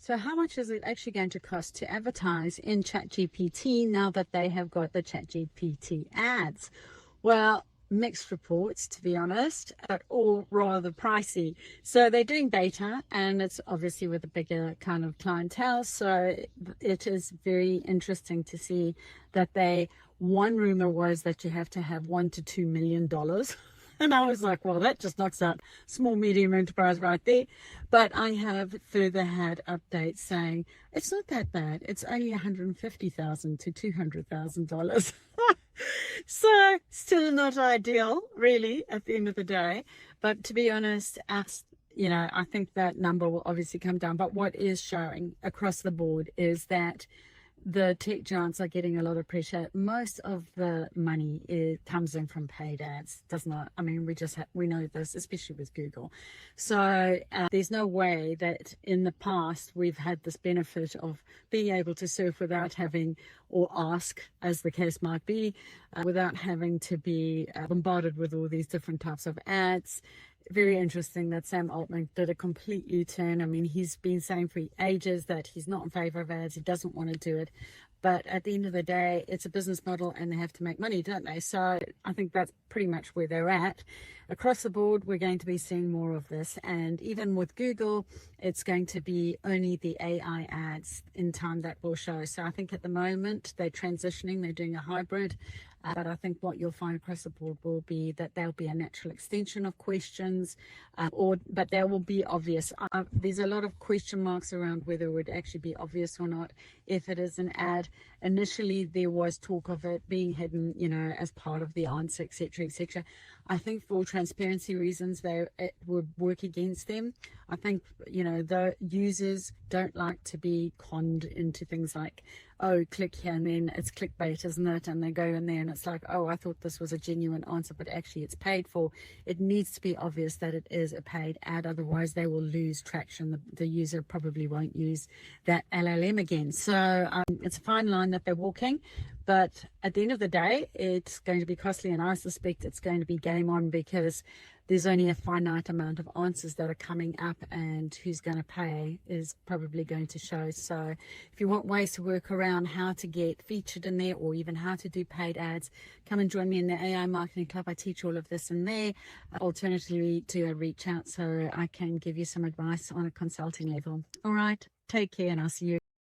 So how much is it actually going to cost to advertise in ChatGPT now that they have got the ChatGPT ads? Well, mixed reports, to be honest, but all rather pricey. So they're doing beta, and it's obviously with a bigger kind of clientele. So it is very interesting to see that one rumor was that you have to have $1 to $2 million. And I was like, well, that just knocks out small, medium enterprise right there. But I have further had updates saying it's not that bad. It's only $150,000 to $200,000. So still not ideal, really, at the end of the day. But to be honest, I think that number will obviously come down. But what is showing across the board is that the tech giants are getting a lot of pressure. Most of the money comes in from paid ads, does not. I mean, we know this, especially with Google. So there's no way that in the past we've had this benefit of being able to surf without having, or ask, as the case might be, without having to be bombarded with all these different types of ads. Very interesting that Sam Altman did a complete U-turn. I mean, he's been saying for ages that he's not in favor of ads. He doesn't want to do it. But at the end of the day, it's a business model and they have to make money, don't they? So I think that's pretty much where they're at. Across the board, we're going to be seeing more of this. And even with Google, it's going to be only the AI ads in time that will show. So I think at the moment, they're transitioning. They're doing a hybrid. But I think what you'll find across the board will be that there'll be a natural extension of questions, but they will be obvious. There's a lot of question marks around whether it would actually be obvious or not if it is an ad. Initially, there was talk of it being hidden, as part of the answer, etc., etc. I think for transparency reasons, it would work against them. I think, the users don't like to be conned into things like, oh, click here, and then it's clickbait, isn't it? And they go in there and it's like, oh, I thought this was a genuine answer, but actually it's paid for. It needs to be obvious that it is a paid ad, otherwise they will lose traction. The user probably won't use that LLM again. So it's a fine line that they're walking, but at the end of the day, it's going to be costly, and I suspect it's going to be game on, because there's only a finite amount of answers that are coming up, and who's going to pay is probably going to show. So if you want ways to work around how to get featured in there, or even how to do paid ads, come and join me in the AI Marketing Club. I teach all of this in there. Alternatively, to reach out so I can give you some advice on a consulting level. All right, take care, and I'll see you.